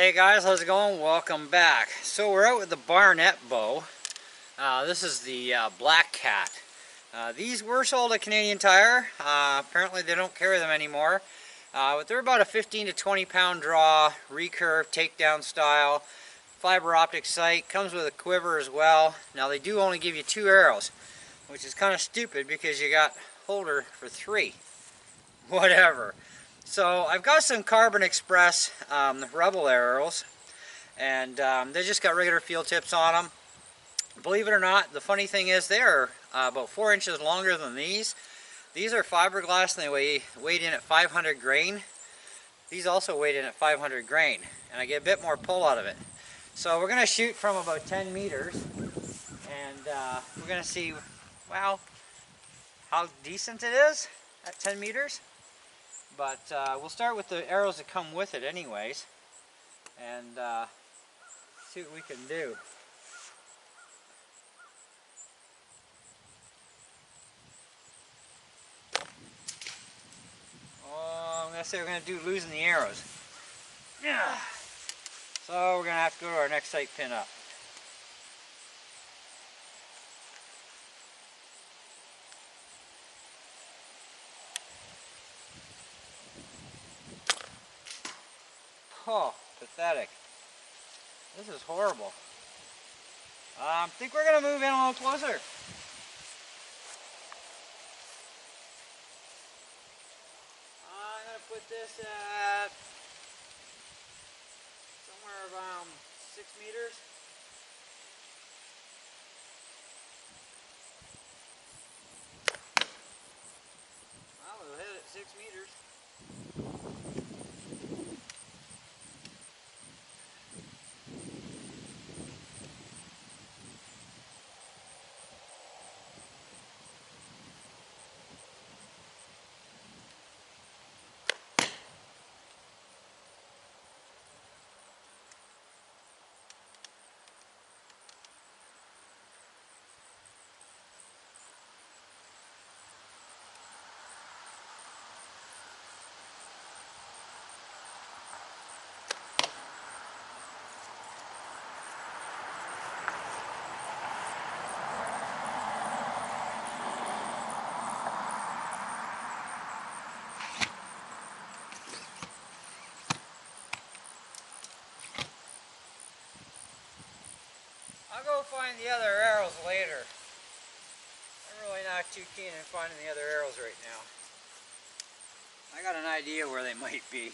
Hey guys, how's it going? Welcome back. So we're out with the Barnett bow. This is the Black Cat. These were sold at Canadian Tire. Apparently they don't carry them anymore. But they're about a 15 to 20 pound draw, recurve, takedown style, fiber optic sight. Comes with a quiver as well. Now they do only give you 2 arrows, which is kind of stupid because you got holder for 3. Whatever. So I've got some Carbon Express Rubble Arrows, and they just got regular field tips on them. Believe it or not, the funny thing is they're about 4 inches longer than these. These are fiberglass and they weighed in at 500 grain. These also weighed in at 500 grain, and I get a bit more pull out of it. So we're going to shoot from about 10 meters, and we're going to see, well, how decent it is at 10 meters. But we'll start with the arrows that come with it anyways, and see what we can do. Oh, I'm going to say we're going to do losing the arrows. Yeah. So we're going to have to go to our next sight pin up. Oh, pathetic. This is horrible. I think we're going to move in a little closer. I'm going to put this at somewhere around 6 meters. Well, we'll hit it 6 meters. I'll go find the other arrows later. I'm really not too keen on finding the other arrows right now. I got an idea where they might be.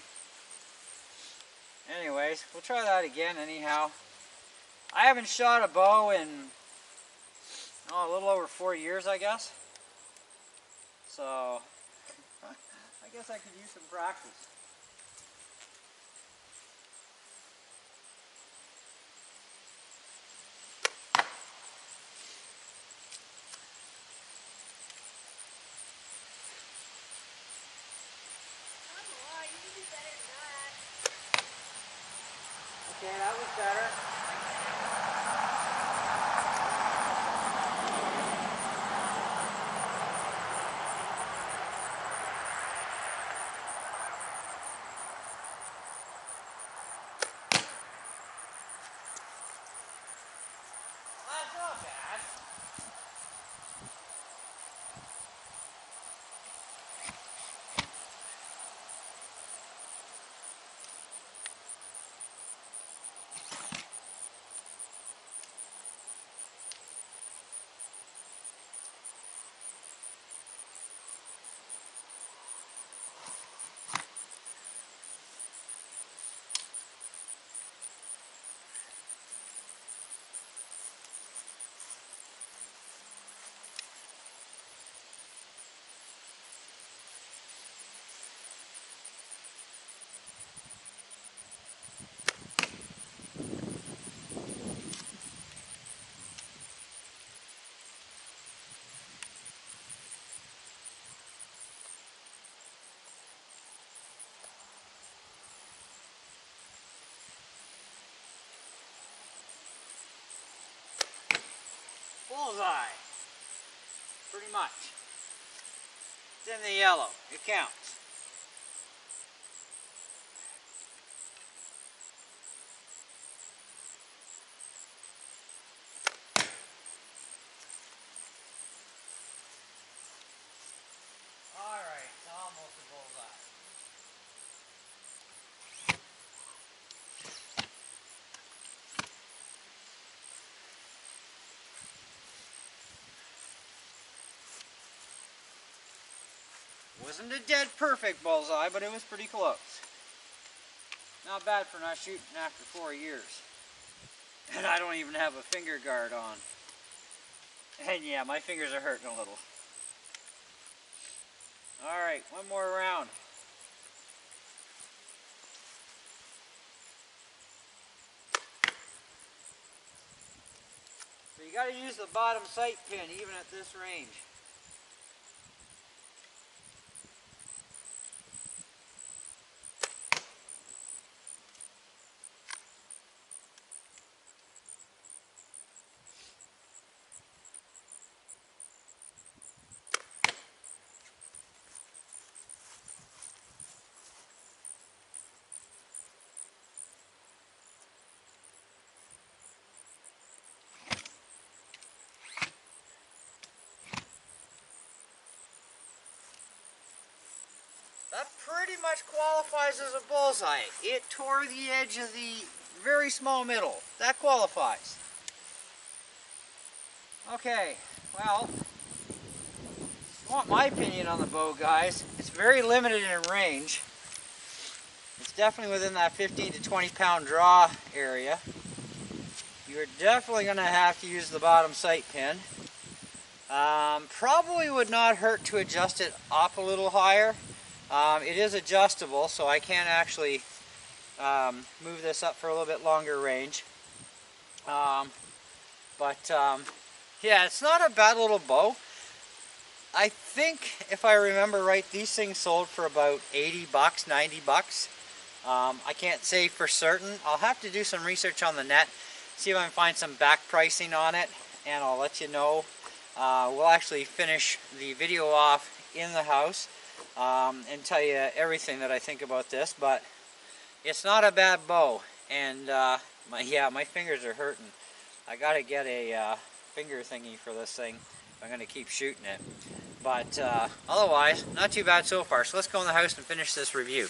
Anyways, we'll try that again anyhow. I haven't shot a bow in a little over 4 years, I guess. So I guess I could use some practice. Okay, that was better. That's not bad. Bullseye. Pretty much. It's in the yellow. It counts. Wasn't a dead perfect bullseye, but it was pretty close. Not bad for not shooting after 4 years. And I don't even have a finger guard on. And yeah, my fingers are hurting a little. Alright, one more round. So you got to use the bottom sight pin even at this range. That pretty much qualifies as a bullseye. It tore the edge of the very small middle. That qualifies. Okay, well, if you want my opinion on the bow, guys, it's very limited in range. It's definitely within that 15 to 20 pound draw area. You're definitely going to have to use the bottom sight pin. Probably would not hurt to adjust it up a little higher. It is adjustable, so I can actually move this up for a little bit longer range. Yeah, it's not a bad little bow. I think, if I remember right, these things sold for about 80 bucks, 90 bucks. I can't say for certain. I'll have to do some research on the net, see if I can find some back pricing on it, and I'll let you know. We'll actually finish the video off in the house and tell you everything that I think about this, but it's not a bad bow. And my fingers are hurting. I gotta get a finger thingy for this thing if I'm gonna keep shooting it. But otherwise, not too bad so far. So let's go in the house and finish this review.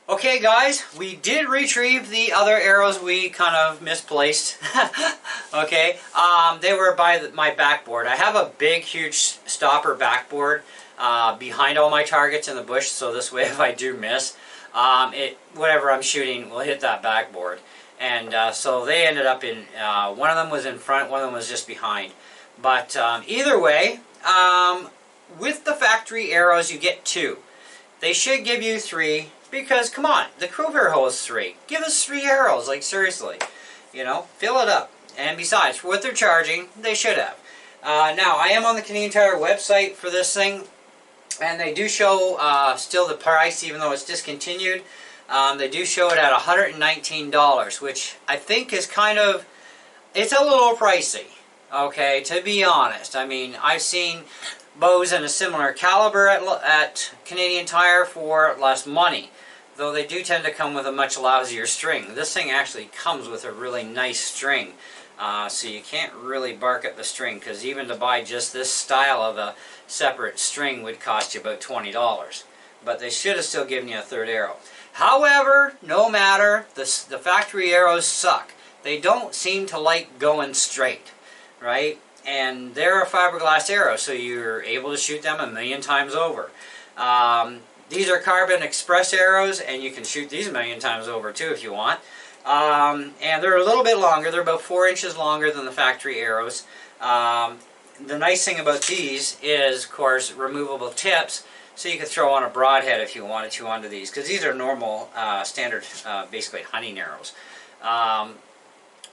Okay guys, we did retrieve the other arrows we kind of misplaced. Okay, they were by my backboard. I have a big, huge stopper backboard behind all my targets in the bush, so this way if I do miss, whatever I'm shooting will hit that backboard. And so they ended up in, one of them was in front, one of them was just behind. But either way, with the factory arrows you get 2. They should give you 3. Because, come on, the Recurve arrow is 3. Give us 3 arrows, like seriously. You know, fill it up. And besides, for what they're charging, they should have. Now, I am on the Canadian Tire website for this thing. And they do show still the price, even though it's discontinued. They do show it at $119, which I think is kind of, it's a little pricey. Okay, to be honest. I mean, I've seen bows in a similar caliber at Canadian Tire for less money, though they do tend to come with a much lousier string. This thing actually comes with a really nice string, so you can't really bark at the string, because even to buy just this style of a separate string would cost you about $20. But they should have still given you a 3rd arrow. However, no matter, the factory arrows suck. They don't seem to like going straight, right? And they're a fiberglass arrow, so you're able to shoot them 1,000,000 times over. These are carbon express arrows, and you can shoot these 1,000,000 times over too if you want. And they're a little bit longer. They're about 4 inches longer than the factory arrows. The nice thing about these is, of course, removable tips, so you could throw on a broadhead if you wanted to onto these, because these are normal, standard, basically hunting arrows.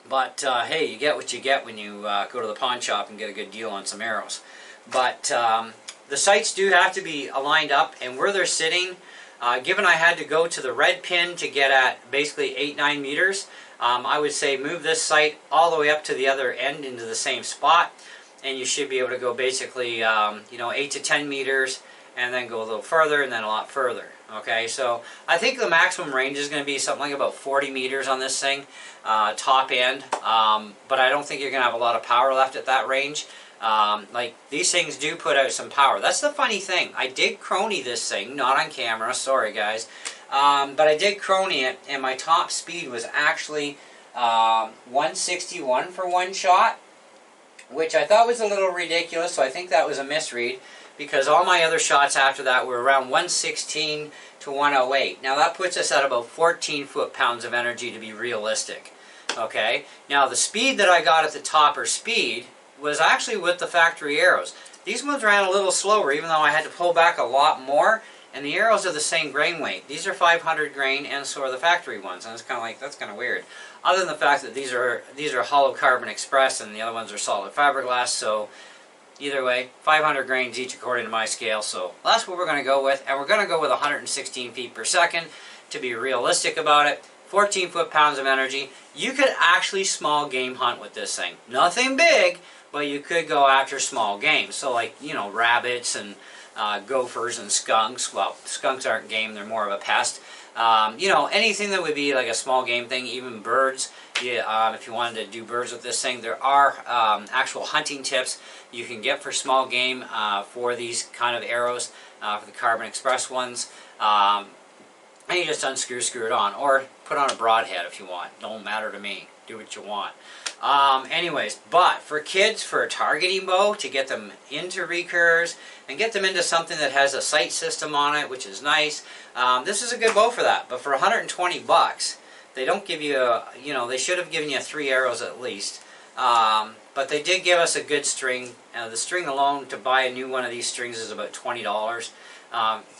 But hey, you get what you get when you go to the pawn shop and get a good deal on some arrows. But the sights do have to be aligned up, and where they're sitting, given I had to go to the red pin to get at basically 8-9 meters, I would say move this sight all the way up to the other end into the same spot, and you should be able to go basically 8 to 10 meters, and then go a little further, and then a lot further. Okay, so I think the maximum range is going to be something like about 40 meters on this thing, top end, but I don't think you're going to have a lot of power left at that range. Like, these things do put out some power. That's the funny thing. I did crony this thing, not on camera, sorry guys, but I did crony it, and my top speed was actually 161 for one shot, which I thought was a little ridiculous, so I think that was a misread, because all my other shots after that were around 116 to 108. Now that puts us at about 14 foot-pounds of energy to be realistic. Okay, now the speed that I got at the topper speed was actually with the factory arrows. These ones ran a little slower, even though I had to pull back a lot more, and the arrows are the same grain weight. These are 500 grain, and so are the factory ones, and it's kind of like, that's kind of weird. Other than the fact that these are hollow carbon express, and the other ones are solid fiberglass, so either way, 500 grains each according to my scale, so that's what we're going to go with, and we're going to go with 116 feet per second to be realistic about it. 14 foot-pounds of energy. You could actually small game hunt with this thing. Nothing big, but you could go after small game. So like, you know, rabbits and gophers and skunks. Well, skunks aren't game, they're more of a pest. You know, anything that would be like a small game thing, even birds. Yeah, if you wanted to do birds with this thing, there are actual hunting tips you can get for small game for these kind of arrows, for the Carbon Express ones. And you just screw it on, or put on a broadhead if you want. Don't matter to me. Do what you want. Anyways, but for kids, for a targeting bow, to get them into recurves and get them into something that has a sight system on it, which is nice, this is a good bow for that. But for 120 bucks, they don't give you a, you know, they should have given you 3 arrows at least. But they did give us a good string. The string alone, to buy a new one of these strings, is about $20.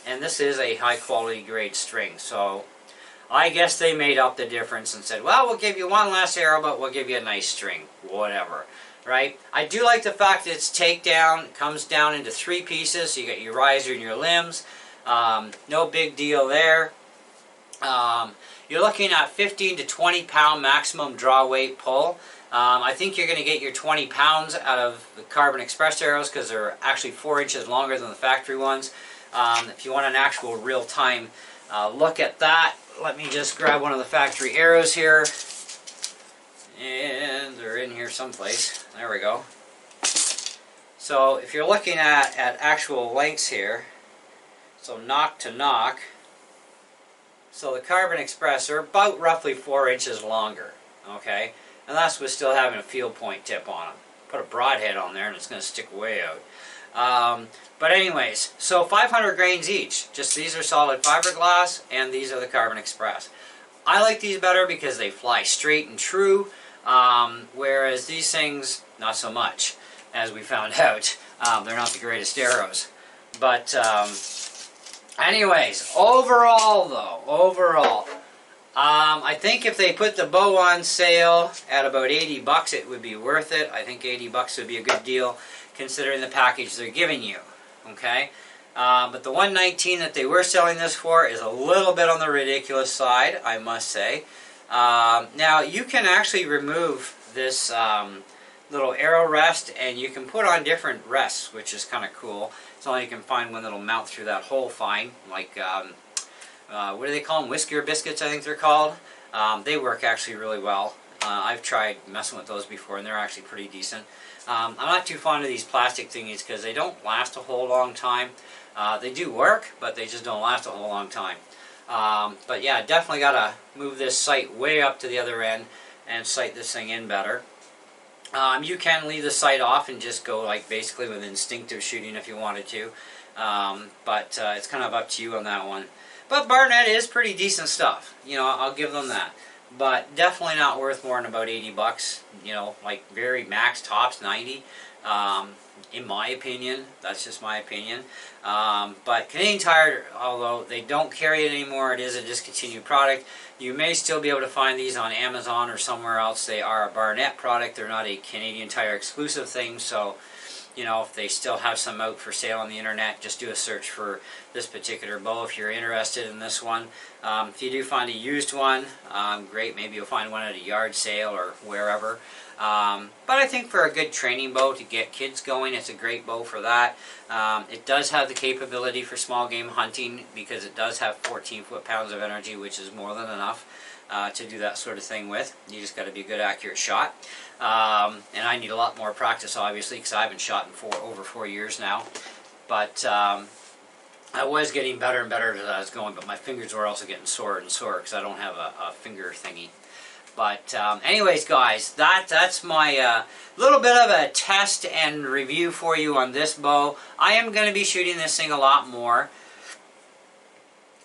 And this is a high quality grade string, so I guess they made up the difference and said, well, we'll give you one less arrow, but we'll give you a nice string, whatever, right? I do like the fact that it's takedown. It comes down into 3 pieces, so you got your riser and your limbs. No big deal there. You're looking at 15 to 20 pound maximum draw weight pull. I think you're going to get your 20 pounds out of the Carbon Express arrows because they're actually 4 inches longer than the factory ones. If you want an actual real-time look at that, let me just grab one of the factory arrows here. And they're in here someplace. There we go. So if you're looking at actual lengths here, so nock to nock, so the Carbon Express are about roughly 4 inches longer, okay? And that's with still having a field point tip on them. Put a broadhead on there and it's going to stick way out. But anyways, so 500 grains each. Just these are solid fiberglass and these are the Carbon Express. I like these better because they fly straight and true, whereas these things, not so much, as we found out. They're not the greatest arrows. But anyways, overall though, I think if they put the bow on sale at about 80 bucks, it would be worth it. I think 80 bucks would be a good deal considering the package they're giving you. Okay, but the 119 that they were selling this for is a little bit on the ridiculous side, I must say. Now you can actually remove this little arrow rest, and you can put on different rests, which is kind of cool. It's only you can find one that'll mount through that hole fine, like what do they call them? Whisker biscuits, I think they're called. They work actually really well. I've tried messing with those before, and they're actually pretty decent. I'm not too fond of these plastic thingies because they don't last a whole long time. They do work, but they just don't last a whole long time. But yeah, definitely got to move this sight way up to the other end and sight this thing in better. You can leave the sight off and just go like basically with instinctive shooting if you wanted to. But it's kind of up to you on that one. But Barnett is pretty decent stuff. You know, I'll give them that. But definitely not worth more than about 80 bucks. You know, like very max tops 90. In my opinion, that's just my opinion. But Canadian Tire, although they don't carry it anymore, it is a discontinued product. You may still be able to find these on Amazon or somewhere else. They are a Barnett product. They're not a Canadian Tire exclusive thing. So, you know, if they still have some out for sale on the internet, just do a search for this particular bow if you're interested in this one. If you do find a used one, great. Maybe you'll find one at a yard sale or wherever. But I think for a good training bow to get kids going, it's a great bow for that. It does have the capability for small game hunting because it does have 14 foot-pounds of energy, which is more than enough to do that sort of thing with. You just got to be a good, accurate shot. And I need a lot more practice, obviously, because I haven't shot in over 4 years now. But I was getting better and better as I was going, but my fingers were also getting sore and sore because I don't have a finger thingy. But anyways, guys, that's my little bit of a test and review for you on this bow. I am going to be shooting this thing a lot more.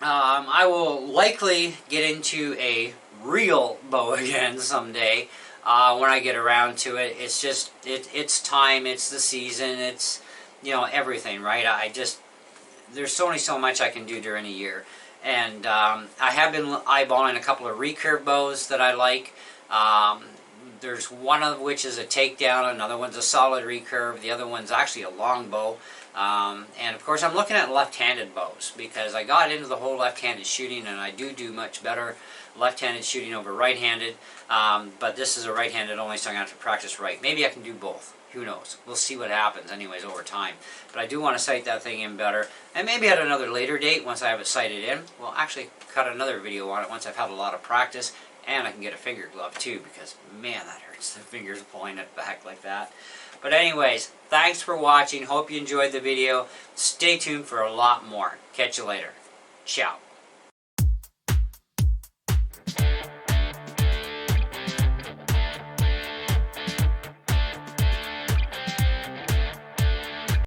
I will likely get into a real bow again someday when I get around to it. It's just, it's time, it's the season, it's, you know, everything, right? There's only so much I can do during a year. And I have been eyeballing a couple of recurve bows that I like. There's one of which is a takedown, another one's a solid recurve, the other one's actually a long bow. And of course I'm looking at left-handed bows because I got into the whole left-handed shooting, and I do much better left-handed shooting over right-handed. But this is a right-handed only, so I'm going to have to practice right. Maybe I can do both. Who knows? We'll see what happens anyways over time. But I do want to sight that thing in better. And maybe at another later date, once I have it sighted in, we'll actually cut another video on it once I've had a lot of practice. And I can get a finger glove too, because man, that hurts the fingers pulling it back like that. But anyways, thanks for watching. Hope you enjoyed the video. Stay tuned for a lot more. Catch you later. Ciao.